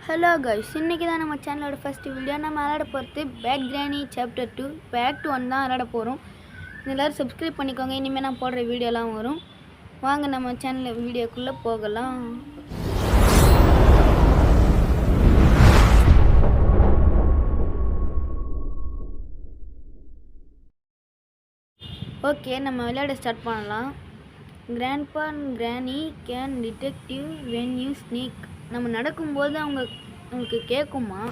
Hello guys, இன்றைக்கி தான் நம்ம சேனலோட ஃபஸ்ட் வீடியோ. நம்ம விளையாட போகிறது பேட் கிரானி சாப்டர் 2 இப்போ ஆக்ட் 1 தான் விளையாட போகிறோம். எல்லோரும் சப்ஸ்கிரைப் பண்ணிக்கோங்க, இனிமேல் நான் போடுற வீடியோலாம் வரும். வாங்க நம்ம சேனலில் வீடியோக்குள்ளே போகலாம். ஓகே, நம்ம விளையாட ஸ்டார்ட் பண்ணலாம். Grandpa and granny can detective when you sneak. நம்ம நடக்கும்போது அவங்களுக்கு கேட்குமா?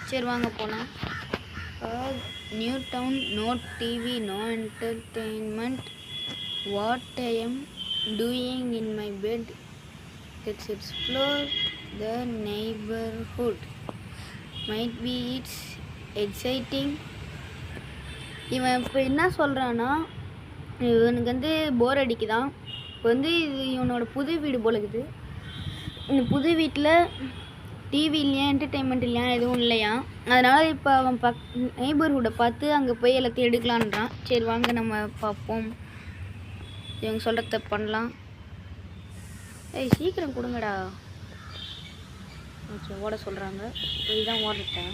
சரி வாங்க போகலாம். New town, no TV, no entertainment, what I am doing in my bed, let's explore the neighbourhood, might be it's exciting. இவன் இப்போ என்ன சொல்கிறான்னா, இவனுக்கு வந்து போர் அடிக்குதான். இப்போ வந்து இது இவனோட புது வீடு போல இருக்குது. இந்த புது வீட்டில் டிவி இல்லையா, என்டர்டெயின்மெண்ட் இல்லையா, எதுவும் இல்லையா. அதனால் இப்போ அவன் நெய்பர்ஹுட்டை பார்த்து அங்கே போய் எல்லாத்தையும் எடுக்கலான்றான். சரி வாங்க நம்ம பார்ப்போம், இவங்க சொல்கிறத பண்ணலாம். ஏய் சீக்கிரம் கொடுங்கடா. ஓகே, ஓட சொல்கிறாங்க. இப்போ இதுதான் ஓடிட்டேன்.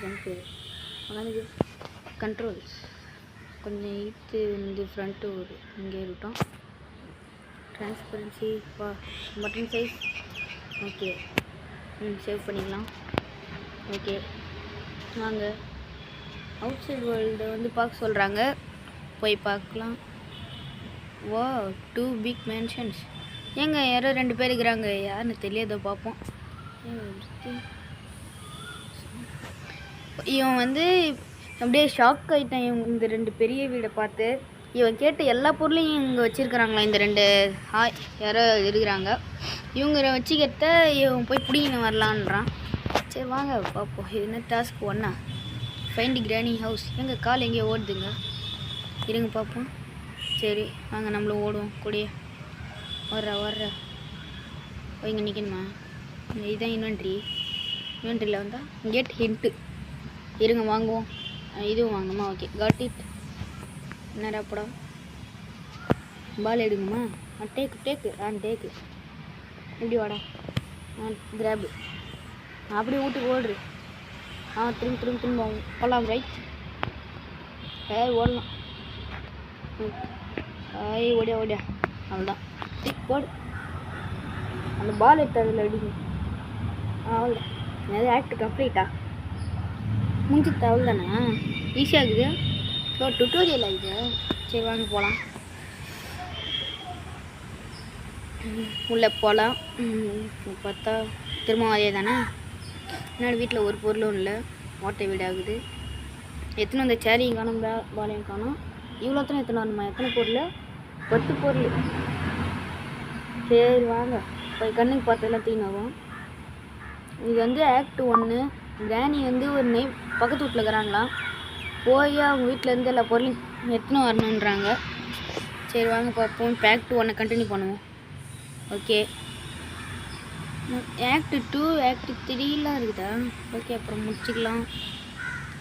ஜம்ப்பு அதாவது கண்ட்ரோல்ஸ் கொஞ்சம் ஈத்து வந்து ஃப்ரண்ட்டு ஒரு இங்கே இருக்கட்டும். Transparency button size okay, save பண்ணிக்கலாம். ஓகே வாங்க அவுட் சைடு வேர்ல்டை வந்து பார்க்க சொல்கிறாங்க, போய் பார்க்கலாம். வா 2 பிக் மேன்ஷன்ஸ். ஏங்க யாரோ 2 பேர் இருக்கிறாங்க, யாருன்னு தெரியாதோ பார்ப்போம். இவன் வந்து அப்படியே ஷாக் ஆகிட்டான். இவங்க இந்த 2 பெரிய வீடை பார்த்து. இவன் கேட்ட எல்லா பொருளையும் இங்கே வச்சுருக்குறாங்களா இந்த 2 யாரோ இருக்கிறாங்க. இவங்க வச்சுக்கிட்ட இவன் போய் பிடிங்கின்னு வரலான்றான். சரி வாங்க பார்ப்போம். இது என்ன டாஸ்க் 1? Find granny house. எங்கள் கால் எங்கேயோ ஓடுதுங்க, இருங்க பார்ப்போம். சரி வாங்க நம்மளும் ஓடுவோம் கூடிய. வர்ற இங்கே நிற்கணுமா? இதுதான் இன்வென்ட்ரியில் வந்தால் கெட் ஹிண்ட்டு. இருங்க வாங்குவோம். இதுவும் வாங்கம்மா. Okay got it. என்னடா படம் பால் எடுங்கம்மா. டேக்கு டேக்கு இப்படி வாடா. கிராபு அப்படி வீட்டுக்கு ஓடுறு. திரும்ப போகலாம். ரைட் ஓடலாம். ஓடியா அவ்வளோதான். போடு. அந்த பால் எடுத்து அதில் அடிங்க. அவ்வளோதான். நிறைய ஆக்ட் கம்ப்ளீட்டா முடிஞ்சிட்டு அவ்வளோ தானே. ஈஸியாக இருக்குது. ஸோ டுட்டோரியல் ஆகுது. சரி வாங்க போகலாம். உள்ளே போகலாம். பார்த்தா திரும்ப அதே தானே. முன்னாடி வீட்டில் ஒரு பொருளும் இல்லை, ஓட்டை வீடு ஆகுது. எத்தனை அந்த சேரியும் காணும், பாலையும் காணும். இவ்வளோத்தனை எத்தனை வரணுமா? எத்தனை பொருள்? 10 பொருள். சரி வாங்க போய் கண்ணுக்கு பார்த்ததெல்லாம் தீனாகும். இது வந்து ஆக்ட் 1. கிரானி வந்து ஒரு பக்கத்து வீட்டில் இருக்கிறாங்களாம். போய் அவங்க வீட்டிலேருந்து எல்லா பொருளையும் எத்தனை வரணுன்றாங்க. சரி வாங்க பார்ப்போம். இப்போ ஆக்ட் 1 கண்டினியூ பண்ணுவோம். ஓகே ஆக்ட் 2 ஆக்ட் 3லாம் இருக்குதா? ஓகே அப்புறம் முடிச்சுக்கலாம்.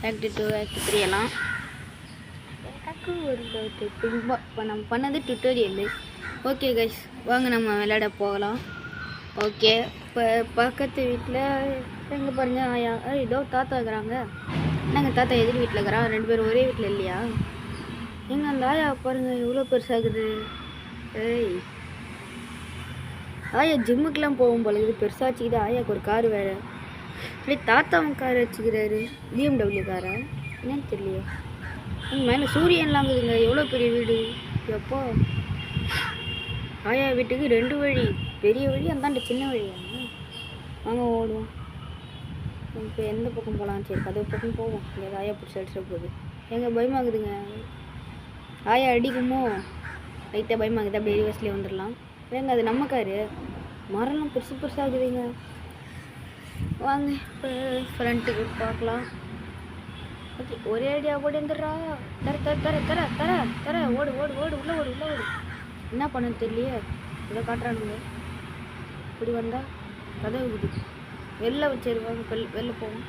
ஆக்ட் 2 ஆக்ட் 3 எல்லாம் எனக்கு ஒரு இப்போ நம்ம பண்ணது டுட்டோரியல். ஓகே கைஸ் வாங்க நம்ம விளையாட போகலாம். ஓகே இப்போ பக்கத்து வீட்டில் எங்கே பாருங்க ஆயா ஏதோ தாத்தா இருக்கிறாங்க. என்னங்க தாத்தா எதிர் வீட்டில் இருக்கிறான், 2 பேரும் ஒரே வீட்டில் இல்லையா? எங்க அந்த ஆயா பாருங்கள் எவ்வளோ பெருசாகுது. ஏய் ஆயா ஜிம்முக்கெலாம் போகும் போல இது பெருசாக வச்சுக்கிது. ஆயாவுக்கு ஒரு கார் வேறு. அப்படியே தாத்தாவும் கார் வச்சுக்கிறாரு. BMW காரா என்னன்னு தெரியலையே. மேலே சூரியன்லாம் இருக்குதுங்க. எவ்வளோ பெரிய வீடு. எப்போ ஆயா வீட்டுக்கு 2 வழி, பெரிய வழி அந்தாண்ட சின்ன வழியா? வாங்க ஓடுவோம். இப்போ எந்த பக்கம் போகலாம்? சரி கதவு பக்கம் போவோம். இங்கே ஆயா பிடிச்சி அடிச்சிட போகுது. எங்கே பயமாகுதுங்க. ஆயா அடிக்குமோ? லைட்டாக பயமாகுது. அப்படியே ரிவர்ஸ்லேயே வந்துடலாம். ஏங்க அது நம்ம காரு. மரம்லாம் பெருசாகுதுங்க. வாங்க இப்போ ஃப்ரண்ட்டுக்கு பார்க்கலாம். ஓகே ஒரே ஐடியா ஓடி வந்துடுறா. தர ஓடு உள்ளே ஓடு. என்ன பண்ணுன்னு தெரியலையே. இதை காட்டுறானுங்க. இப்படி வந்தால் கதவு இருக்குது. வெளில வச்சிருவாங்க. வெளில போவோம்.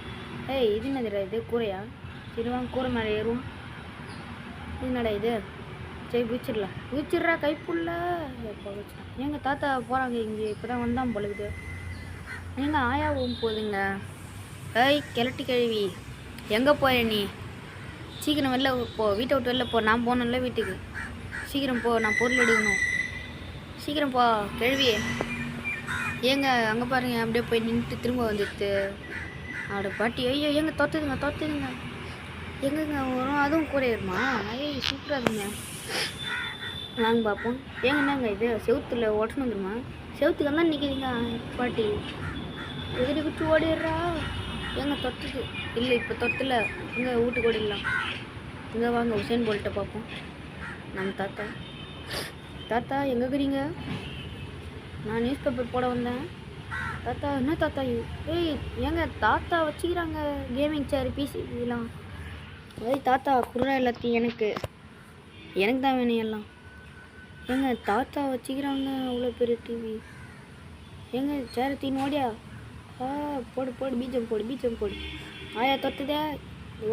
ஏய் இது என்னதுடா? இது கூரையா? சரி வாங்க கூரை மேலே ஏறுவோம். இது என்னடா இது? சரி குதிச்சிடலாம். குதிச்சிட்றா கைப்புள்ள. எப்போ வச்சு எங்கள் தாத்தா போகிறாங்க இங்கே. இப்போ தான் வந்தான் பொழுது. எங்க ஆயாவும் போகுதுங்க. ஏய் கிளட்டி கழுவி, எங்கே போய நீ? சீக்கிரம் வெளில போ, வீட்டை விட்டு வெளில போ. நான் போகணும்ல வீட்டுக்கு. சீக்கிரம் போ, நான் பொருள் எடுக்கணும். சீக்கிரம் போ கழுவி. ஏங்க அங்கே பாருங்க, அப்படியே போய் நின்றுட்டு திரும்ப வந்துடுது அவட பாட்டி. ஐயோ எங்க தொத்துதுங்க. எங்கங்க வரும்? அதுவும் கூட இருமா? ஐயோ சூப்பராக இருக்குங்க. வாங்க பார்ப்போம். ஏங்கன்னாங்க இது செவுத்துல ஓட்டணும் வந்துருமா? செவுத்துக்கு தான் நிற்கிதுங்க பாட்டி. எதிரி குச்சி ஓடிடுறா. ஏங்க தொத்துது இல்லை, இப்போ தொத்துல. இங்கே வீட்டுக்கு ஓடிடலாம். இங்கே வாங்க உசேன் போல்ட்டை பார்ப்போம். நம்ம தாத்தா எங்கே இருக்கிறீங்க? நான் நியூஸ் பேப்பர் போட வந்தேன். தாத்தா என்ன தாத்தா? ஏய் ஏங்க தாத்தா வச்சுக்கிறாங்க கேமிங் சேர் பிசிலாம். ஏய் தாத்தா குர்ரா எல்லாத்தையும் எனக்கு தான் வேணும் எல்லாம். ஏங்க தாத்தா வச்சுக்கிறாங்க அவ்வளோ பெரிய டிவி. ஏங்க சேர் தீன் ஓடியா? போடு பீஜம் போடு. ஆயா தொத்துதே.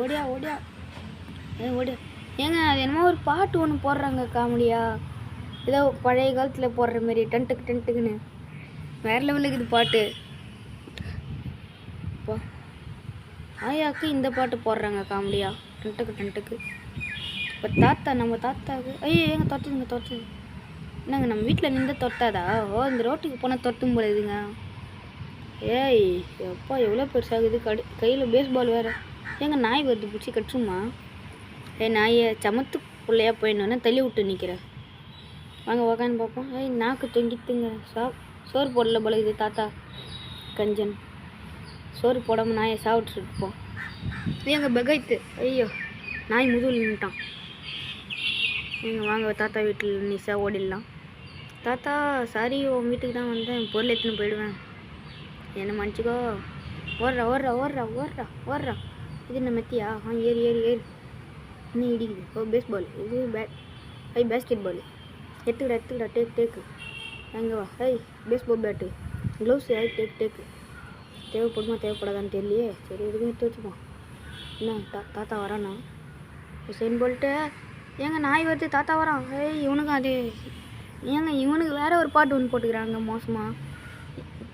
ஓடியா. ஏங்க அது என்னமோ ஒரு பாட்டு ஒன்று போடுறாங்க காமெடியா, ஏதோ பழைய காலத்தில் போடுற மாதிரி டென்ட்டுக்குன்னு வேற லெவலுக்கு இது பாட்டு. ஆயாவுக்கு இந்த பாட்டு போடுறாங்க காமெடியா, டென்ட்டுக்கு. இப்போ நம்ம தாத்தாவுக்கு ஐயோ ஏங்க தொத்துது. என்னங்க நம்ம வீட்டில் நின்று தொட்டாதா? இந்த ரோட்டுக்கு போனால் தொட்டும் போல இதுங்க. ஏய் எப்பா எவ்வளோ பெருசாகுது. கையில் பேஸ்பால் வேறு. ஏங்க நாய் வருது, பிடிச்சி கட்டுருமா? நாயை சமத்து பிள்ளையா போயிடணுன்னு தள்ளி விட்டு நிற்கிறேன். வாங்க உக்காந்து பார்ப்போம். நாக்கு தொங்கித்துங்க. சோறு போடல போல இது தாத்தா கஞ்சன். சோறு போடாமல் நாயை சாப்பிட்டுருப்போம். ஏங்க பகைத்து ஐயோ நாய் முதுகில் நின்ட்டான். நீங்கள் வாங்க தாத்தா வீட்டில் நிசா ஓடிடலாம். தாத்தா சாரி, உன் வீட்டுக்கு தான் வந்தேன், பொருள் எடுத்துன்னு போயிடுவேன், என்ன மன்னிச்சிக்கோ. ஓடுறா. இது என்ன மெத்தியா? ஏறி இன்னும் இடிக்குது. பேஸ்பால் இது பேஸ்கெட் பால். எடுத்துக்கிடா டேக்கு. எங்கே வா? Baseball bat, gloves. டேக்கு தேவைப்படாதான்னு தெரியலையே. சரி எதுக்கும் எடுத்து வச்சுப்போம். என்ன தாத்தா வரானா? Usain Bolt. ஏங்க நாய் வருது, தாத்தா வரான். இவனுக்கும் அதே. ஏங்க இவனுக்கு வேற ஒரு பாட்டு ஒன்று போட்டுக்கிறாங்க மோசமாக.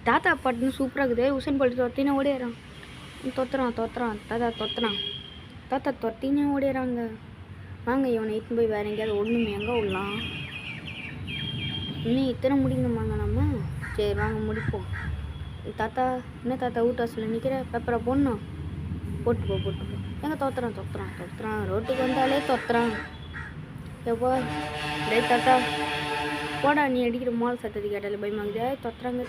தாத்தா பாட்டுன்னு சூப்பராக இருக்குது. உசேன் போல்ட்டு தொத்தினே ஓடிடுறான். தொத்துறான். தாத்தா தொத்தினே ஓடிடுறாங்க. வாங்க இவனை இட்டுன்னு போய் வேறு எங்கேயாவது ஒன்றுமே எங்கே விடலாம். இன்னும் இத்தனை முடிக்கணுமாங்க நம்ம? சரி வாங்க முடிப்போம். தாத்தா என்ன தாத்தா வீட்டாசில் நிற்கிற? பேப்பரை போடணும். போட்டு போ. எங்கே தொத்துறான். ரோட்டுக்கு வந்தாலே தொத்துறான். எப்போ டே தாத்தா போடா, நீ அடிக்கிற மால் சத்தது கேட்டாலே பயமாகுது. தொத்துறான்.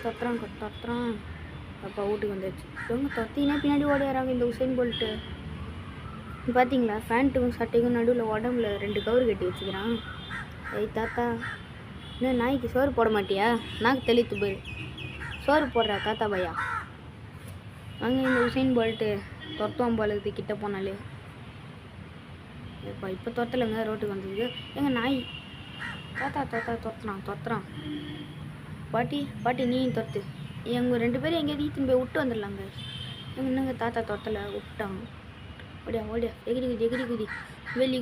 அப்பா வீட்டுக்கு வந்துடுச்சு. இவங்க தொத்தினே பின்னாடி ஓடிடுறாங்க இந்த உசேன் போல்ட்டு. பார்த்தீங்களா, ஃபேண்ட்டுக்கும் சட்டைக்கும் நடுவில் உடம்புல 2 கவர் கட்டி வச்சுக்கிறான். தாத்தா என்ன நாய்க்கு சோறு போட மாட்டியா? நாக்கு தெளித்து போயிரு. சோறு போடுறா தாத்தா பையா. வாங்க இந்த உசேன் போல்ட்டு தொத்துவான் போலது கிட்ட போனாலே. இப்போ தொத்தலைங்க, ரோட்டுக்கு வந்தது. எங்க நாய் தாத்தா தொத்துறான். பாட்டி நீயும் தொத்து. எங்க 2 பேரும் எங்கேயாவது ஈத்துன்னு போய் விட்டு வந்துடலாங்க. என்னங்க தாத்தா தொத்தலை விட்டான். ஓடியா எகிரி குதி வேலியை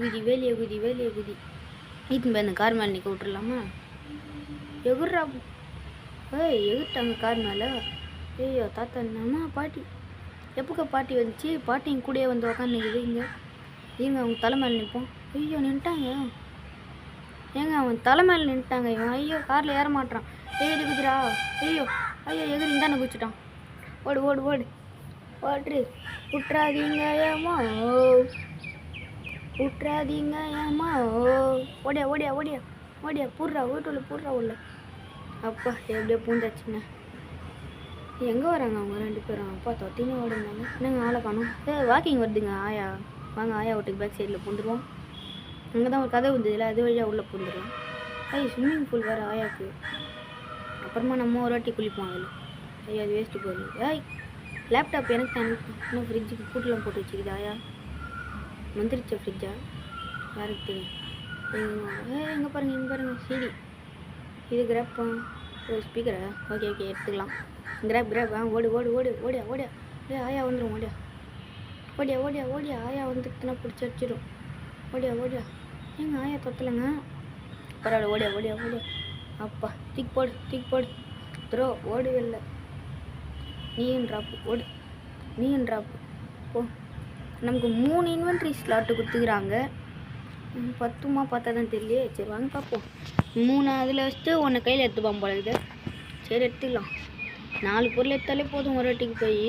குதி. ஈத்துன்னு போய் அந்த கார் மேலே நிற்க விட்டுடலாமா? எகுர்றா. எகிட்டாங்க கார் மேலே. ஐயோ தாத்தா என்னம்மா பாட்டி எப்போக்கா பாட்டி வந்துச்சு? பாட்டியும் கூடயே வந்து உக்காந்துக்குது. இங்கே அவங்க தலை மேலே நிற்போம். ஐயோ நின்ட்டாங்க. ஏங்க அவன் தலை மேலே நின்ட்டாங்க இவன். ஐயோ காரில் ஏற மாட்டான். எகிரி குதிரா. ஐயோ எகிரி இந்தானே குதிச்சிட்டான். ஓடு விட்றாதீங்க ஏமா. ஓடியா பூர்றா வீட்டுள்ள உள்ள. அப்பா எப்படியோ பூந்தாச்சுங்க. எங்கே வராங்க அவங்க 2 பேரும்? அப்பா தொத்தினே ஓடுறாங்க. என்னங்க ஆளை காணும்? வாக்கிங் வருதுங்க ஆயா. வாங்க ஆயா வீட்டுக்கு பேக் சைடில் பூந்துருவோம். அங்கே தான் ஒரு கதை வந்ததில்ல, அது வழியாக உள்ளே பூந்துடலாம். ஸ்விம்மிங் பூல் வேறு ஆயாவுக்கு. அப்புறமா நம்ம ஒரு வாட்டி குளிப்போம் அதில். அது வேஸ்ட்டு போகுது. லேப்டாப் எனக்கு தான். இன்னும் ஃப்ரிட்ஜுக்கு பூட்டெலாம் போட்டு வச்சுக்குது ஆயா. வந்துருச்ச ஃப்ரிட்ஜா யாருக்கு தெரியும். இங்கே பாருங்க சிடி. இது கிராப் ஸ்பீக்கரா? ஓகே எடுத்துக்கலாம். கிராப் ஓடியா. ஆயா வந்துடும். ஓடியா ஆயா வந்துட்டுனா பிடிச்சி வச்சிடும். ஓடியா. ஏங்க ஆயா தொத்தலைங்க. பரவாயில்ல ஓடியா. அப்பா தூக்கி போடு. த்ரோ ஓடுவில்லை. நீயும் ட்ராப்பு ஓடு, நீயும் ட்ராப்பு போ. நமக்கு 3 இன்வென்ட்ரி ஸ்லாட்டு கொடுத்துக்கிறாங்க. 10மா பார்த்தா தான் தெரியலையே. சரி வாங்க பார்ப்போம். 3 அதில் வச்சுட்டு 1 கையில் எடுத்துப்பான் போல இருக்குது. சரி எடுத்துக்கலாம். 4 பொருள் எடுத்தாலே போதும் ஒரு வாட்டிக்கு போய்.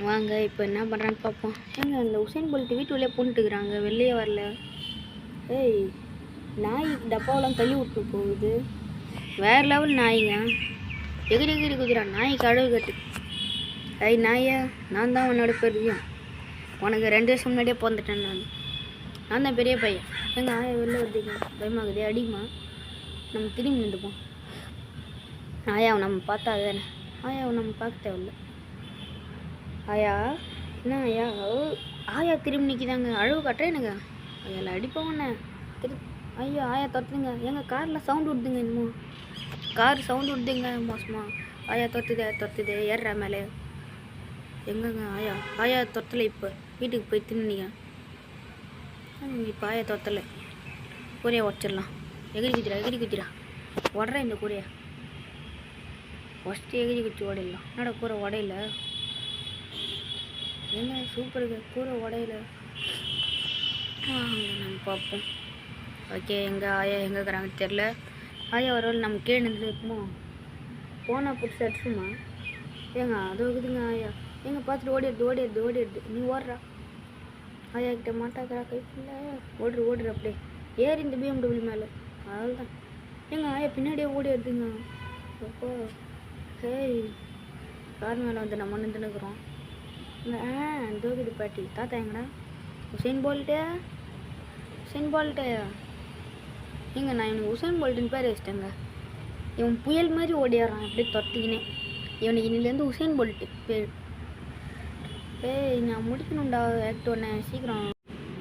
வாங்க இப்போ என்ன பண்ணுறான்னு பார்ப்போம். ஏங்க அந்த உசேன் போல்ட் வீட்டுக்குள்ளே போட்டுக்கிறாங்க, வெளியே வரல. ஏய் நாய் டப்பாவெல்லாம் தள்ளி விட்டு போகுது. வேறு லெவல் நாய்ங்க. எகிரி எகிரி குதிரான் நாய்க்கு அழகு கட்டு. ஐய் நாயா, நான் தான் உன்னோட பெரியும். உனக்கு 2 வருஷம் முன்னாடியே பிறந்துட்டேன். நான் தான் பெரிய பையன். எங்கள் ஆயா வெளில வருதுங்க, பயமாகுதே. அடிமா நம்ம திரும்பி நின்றுப்போம். ஆயாவை நம்ம பார்த்தா தானே, ஆயாவை நம்ம பார்க்க தேவையில்ல. ஆயா என்ன ஆயா? ஆயா திரும்பி நிற்கிதாங்க, அழகு கட்டுறேன் எனக்கு. ஐயாவில் அடிப்போங்கண்ணே ஐயோ ஆயா தொத்துதுங்க. எங்கள் காரில் சவுண்டு விடுதுங்க, இன்னும் கார் சவுண்டு விடுதுங்க மோசமா. ஆயா தொத்துது ஏறுறா மேலே. எங்கங்க ஆயா? ஆயா தொத்தலை. இப்போ வீட்டுக்கு போய் தின்னுங்க. இப்போ ஆயா தொத்தலை. கூரையை உடச்சிடலாம். எகிரி குதிரா உடறேன் இந்த கூரையை. ஃபஸ்ட்டு எகிரி குச்சி உடையிடலாம். என்னடா கூரை உடையில? என்ன சூப்பருக்கு கூரை உடையில. நம்ம பார்ப்போம். ஓகே எங்கள் ஆயா எங்கே இருக்கிறாங்க தெரில. ஆயா வரவள் நம்ம கீழே நின்றுக்குமோ போனால் பிடிச்சி அடிச்சுமா. ஏங்க அது இருக்குதுங்க ஆயா. எங்கே பார்த்துட்டு ஓடிடுது. நீ ஓடுறா. ஆயா கிட்ட மாட்டாக்கிறா கைப்பில்ல. ஓடுறு அப்படியே ஏறி இந்த BMW மேலே. அதுதான் எங்கள் ஆயா பின்னாடியே ஓடிடுதுங்க. அப்போ ஹேய் கார் மேலே வந்து நம்ம நின்றுக்கிறோம். தோக்குது பாட்டி. தாத்தா எங்கடா? உசேன் போல்ட்டு ஏங்க நான் இவனுக்கு உசேன் போல்ட்டுன்னு பேர் வச்சிட்டேங்க. இவன் புயல் மாதிரி ஓடிடுறான் அப்படியே தொத்திக்கினே. இவனுக்கு இன்னிலேருந்து உசேன் போல்ட்டு பேர். நான் முடிக்கணும்டா ஆக்ட் ஒன்று சீக்கிரம்.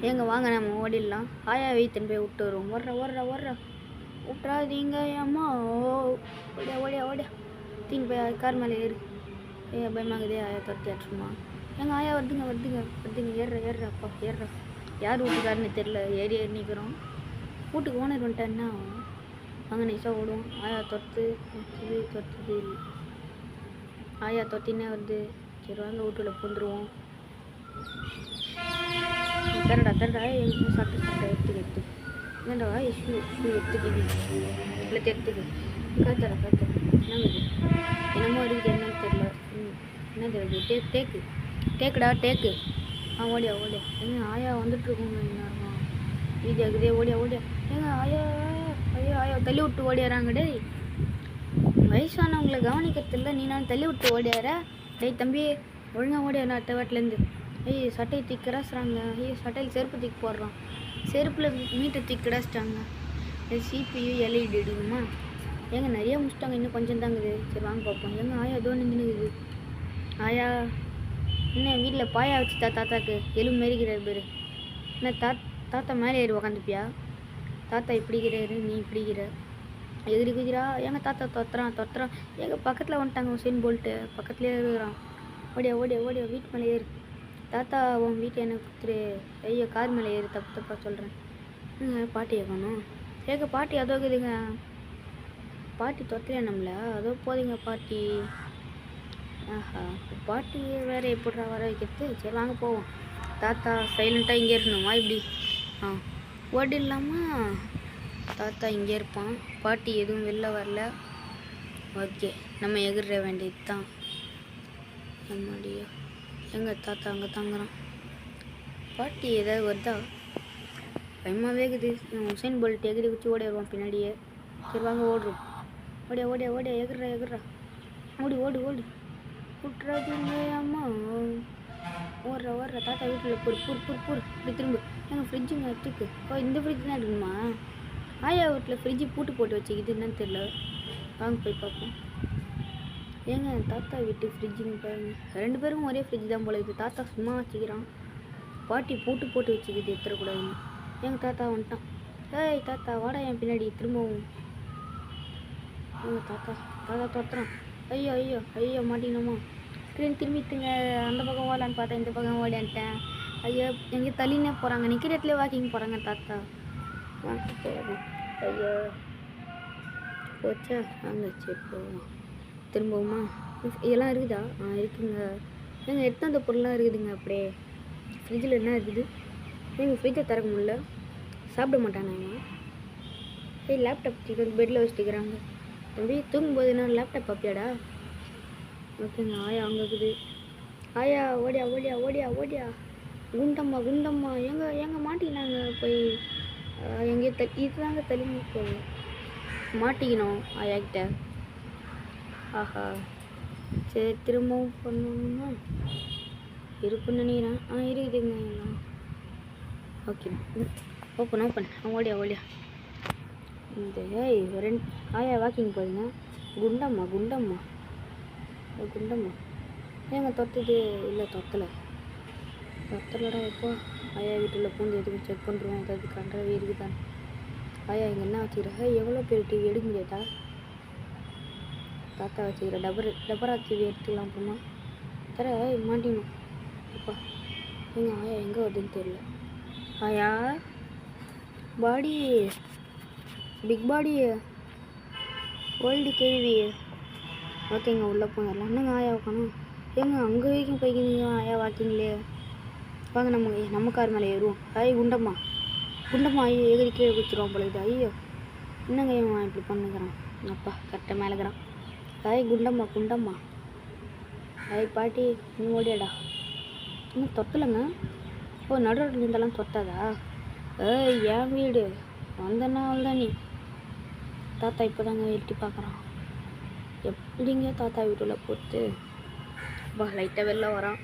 ஏங்க வாங்க நம்ம ஓடிடலாம். ஆயா வெயித்தன் போய் விட்டு வருவோம். ஓடுறா விட்றாதீங்க அம்மா. ஓடியா தீன் போய் கார் மேலே ஏறு. பயமாகுதே ஆயா தொத்தி ஆச்சுமா. எங்கள் ஆயா வருதுங்க. ஏறுறா ஏறுறா. யார் வீட்டுக்காருன்னு தெரில. ஏறி நிற்கிறோம். வீட்டுக்கு ஓனர் வந்துட்டேன்னா அங்கே நைஸாக ஓடுவோம். ஆயா தொத்துது. ஆயா தொத்தினே வருது. சரி வாங்க வீட்டுல பூந்துருவோம். தரடா எங்கள் சட்டை எடுத்துக்கு என்னடா ஷூ எடுத்துக்குது. இல்லை எடுத்துக்கு காத்தரா என்னங்குது என்னமோ இருக்குது என்னன்னு தெரில. என்ன தெரியுது? டேக்குடா ஓடியா எங்க ஆயா வந்துட்டுருக்கோங்க. நேரம் வீதி ஆகுதே. ஓடியா ஏங்க ஆயா தள்ளி விட்டு ஓடியாராங்க. டேய் வயசானவங்களை கவனிக்கிறதில்ல, நீ நான் தள்ளி விட்டு ஓடியார. டேய் தம்பி ஒழுங்காக ஓடியா. நான் அட்டை வாட்டிலேருந்து சட்டையை தூக்கி கிடாசுறாங்க. சட்டையில் செருப்பு தூக்கி போடுறான். செருப்பில் மீட்டை தூக்கி கிடாச்சிட்டாங்க. CPU LED எடுக்குமா? ஏங்க நிறைய முடிச்சிட்டாங்க, இன்னும் கொஞ்சம் தாங்குது. சரி வாங்க பார்ப்போம். எங்க ஆயா ஏதோ நின்றுக்குது. ஆயா என்ன வீட்டில் பாயா வச்சு தாத்தாக்கு எலும்பு மாரிக்கிறார் பேர். என்ன தாத்தா மேலே ஏறி உக்காந்துப்பியா? தாத்தா இப்படிக்கிறாரு, நீ இப்படிக்கிற. எகிரி குதிரா. எங்கள் தாத்தா தொத்துறான். எங்கள் பக்கத்தில் வந்துட்டாங்க. உசேன் போல்ட்டு பக்கத்துலேயே இருக்கிறான். ஓடியா வீட்டு மேலே ஏறு. தாத்தா உன் வீட்டை எனக்கு கொடுத்துரு. ஐயோ கார் மேலே ஏறு. தப்பாக சொல்கிறேன். பாட்டி கேட்கணும். பாட்டி அதோ இருக்குதுங்க. பாட்டி தொத்தலையா நம்மள? அதோ போதுங்க பாட்டி. ஆஹா பாட்டி வேறு எப்படிறா வர வைக்கிறது? சரி வாங்க போவோம். தாத்தா சைலண்ட்டாக இங்கே இருக்கணுமா இப்படி? ஓடிடலாமா? தாத்தா இங்கே இருப்பான். பாட்டி எதுவும் வெளில வரல. ஓகே நம்ம எகிற வேண்டியது தான். நம்மடியா எங்கள் தாத்தா அங்கே தங்குறான். பாட்டி ஏதாவது வருதா? பயமாகவே இருக்குது. உசேன் போல்ட் எகிரி வச்சு ஓடிடுவான் பின்னாடியே. சரி வாங்க ஓடுறோம். ஓடியா எகிர்றா. ஓடு விட்றாதீங்க அம்மா. ஓடுற தாத்தா வீட்டில் பொறு இப்படி திரும்ப. எங்கள் ஃப்ரிட்ஜுங்க எடுத்துக்கு. இந்த ஃப்ரிட்ஜ் தான் இருக்குமா? ஆயா வீட்டில் ஃப்ரிட்ஜு பூட்டு போட்டு வச்சுக்கிது என்னன்னு தெரியல. வாங்க போய் பார்ப்போம். ஏங்க தாத்தா வீட்டு ஃப்ரிட்ஜுங்க பாருங்க. 2 பேருக்கும் ஒரே ஃப்ரிட்ஜ் தான் போல இருக்குது. தாத்தா சும்மா வச்சுக்கிறான். பாட்டி பூட்டு போட்டு வச்சுக்கிது எடுத்துடக்கூடாதுன்னு. எங்கள் தாத்தா வந்துட்டான். ஏய் தாத்தா வாடா என் பின்னாடி திரும்பவும். எங்கள் தாத்தா தொத்துறான். ஐயோ மாட்டினோமா? திரும்பிட்டுங்க. அந்த பக்கம் ஓடலான்னு பார்த்தேன், இந்த பக்கம் ஓடியான்ட்டேன். ஐயோ எங்கே தள்ளினே போகிறாங்க. நிற்கிற இடத்துல வாக்கிங் போகிறாங்க தாத்தா. ஐயோ போச்சா? வாங்க சரி போவோம். திரும்பவுமா இதெல்லாம் இருக்குதா? இருக்குங்க. ஏங்க எடுத்து அந்த பொருள்லாம் இருக்குதுங்க அப்படியே. ஃப்ரிட்ஜில் என்ன இருக்குது? ஏங்க ஃப்ரிட்ஜை திறக்க முடியல. சாப்பிட மாட்டானாங்க. லேப்டாப் தூக்கி பெட்டில் வச்சுட்டுக்கிறாங்க. தம்பி தூங்கும்போது என்ன லேப்டாப் பார்ப்பியாடா? ஓகேங்க. ஆயா அங்கே இருக்குது. ஆயா ஓடியா ஓடியா ஓடியா ஓடியா. குண்டம்மா எங்கே மாட்டிக்கினாங்க போய் எங்கேயோ இதுதாங்க தள்ளிங்க போய் மாட்டிக்கணும் ஆயாக்கிட்ட. ஆஹா சரி திரும்பவும் பண்ணணுமா இருக்குன்னு நினைக்கிறேன். இருக்குதுங்க எல்லாம். ஓகே ஓப்பன் ஓடியா இந்த ரெண்டு ஆயா வாக்கிங் போதுங்க. குண்டம்மா ஏங்க தொத்துது? இல்லை தொத்தலடா எப்போ. ஆயா வீட்டில் பூந்து எதுக்கு செக் பண்ணுறோம். ஏதாவது கண்டாவே இருக்குதான். ஆயா இங்கே என்ன வச்சுக்கிற? எவ்வளோ பேர் டிவி எடுக்க முடியாதா? தாத்தா வச்சுக்கிற டபரா டிவி எடுத்துக்கலாம் போமா. தர மாட்டிக்கணும் அப்பா. எங்க ஆயா எங்கே வருதுன்னு தெரியல. ஆயா பாடி பிக் பாடி ஓல்டு கேள்வி. ஓகேங்க உள்ளே போயிடலாம். என்னங்க ஆயா உட்காணும்? ஏங்க அங்கே வரைக்கும் போய்க்கிங்க ஆயா வாக்கிங்களே. வாங்க நம்ம கார் மேலே ஏறுவோம். குண்டம்மா ஐயோ எகிரி கீழே குச்சிருவோம் போல இது. ஐயோ என்னங்க இவன் இப்படி பண்ணுங்கிறான். அப்பா கரெக்டாக மேலேக்கிறான். குண்டம்மா பாட்டி நீ ஓடியாடா. இன்னும் தொத்தலைங்க. ஓ நடுரோட்டில் இருந்தாலும் தொத்தாதா? என் வீடு வந்தனா அவள்தான் நீ. தாத்தா இப்போ தாங்க எட்டி பார்க்குறான். எப்படிங்க தாத்தா வீட்டில் போட்டு லைட்டாக வெளில வரான்.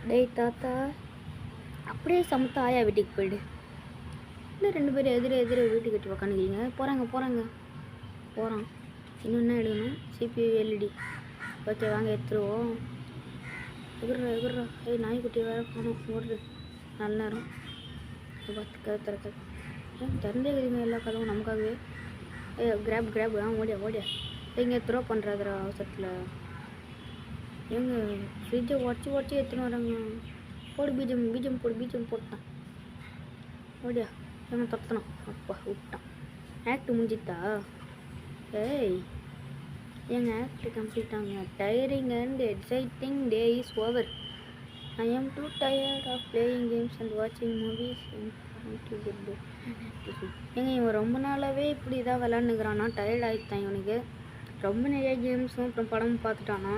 டேய் தாத்தா அப்படியே சமத்தா ஆயா வீட்டுக்கு போயிடு. இல்லை 2 பேரும் எதிர வீட்டுக்கு கட்டி உக்காந்துக்கிறீங்க. போகிறான். இன்னும் என்ன எடுக்கணும்? CPU LED. ஓகே வாங்க எடுத்துருவோம். எகுறா நாய்க்குட்டி வேறு காணும் ஓடுது. நல்ல நேரம் பார்த்து கதை திறக்க திறந்தே இருக்குதுங்க. எல்லா கதவும் நமக்காகவே. கிராப் ஓடியா இங்கே த்ரோ பண்ணுறாதுரா அவசரத்தில். ஏங்க ஃப்ரிட்ஜை உடச்சி எடுத்துன்னு வராங்க. போடு பீஜம் போட்டான். ஓடியா ஏங்க தொத்தணும். அப்பா விட்டான். ஆக்ட் முடிஞ்சிட்டா? எங்க ஆக்ட் கம்ப்ளீட் ஆகுங்க. Tiering and exciting day is over. I am too tired of playing games and watching movies. ஏங்க இவன் ரொம்ப நாளாகவே இப்படி தான் விளாண்டுக்கிறானா. டயர்ட் ஆகிட்டான் இவனுக்கு. ரொம்ப நிறைய கேம்ஸும் அப்புறம் படமும் பார்த்துட்டானா.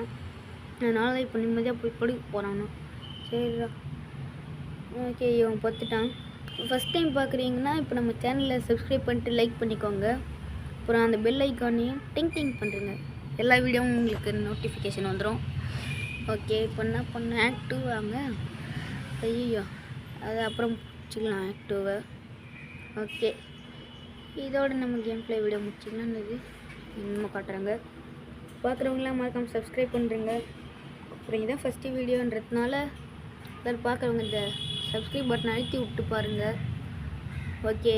அதனால் இப்போ நிம்மதியாக போய் படுக்க போகிறானா. சரிடா ஓகே இவன் பார்த்துட்டான். ஃபஸ்ட் டைம் பார்க்குறீங்கன்னா இப்போ நம்ம சேனலில் சப்ஸ்கிரைப் பண்ணிட்டு லைக் பண்ணிக்கோங்க. அப்புறம் அந்த பெல் ஐக்கானையும் டிங் பண்ணுறேங்க. எல்லா வீடியோவும் உங்களுக்கு நோட்டிஃபிகேஷன் வந்துடும். ஓகே இப்போ என்ன பண்ண ஆக்ட் 2 வாங்க. ஐயோ அது அப்புறம் முடிச்சுக்கலாம் ஆக்ட் 2. ஓகே இதோட நம்ம கேம் ப்ளே வீடியோ முடிச்சிக்கலாம்னு இன்னும் காட்டுறாங்க. பார்க்குறவங்களாம் மறக்காமல் சப்ஸ்கிரைப் பண்ணுறேங்க. அப்புறம் இதான் ஃபஸ்ட்டு வீடியோன்றதுனால எல்லோரும் பார்க்குறவங்க இந்த சப்ஸ்கிரைப் பட்டன் அழுத்தி விட்டு பாருங்கள். ஓகே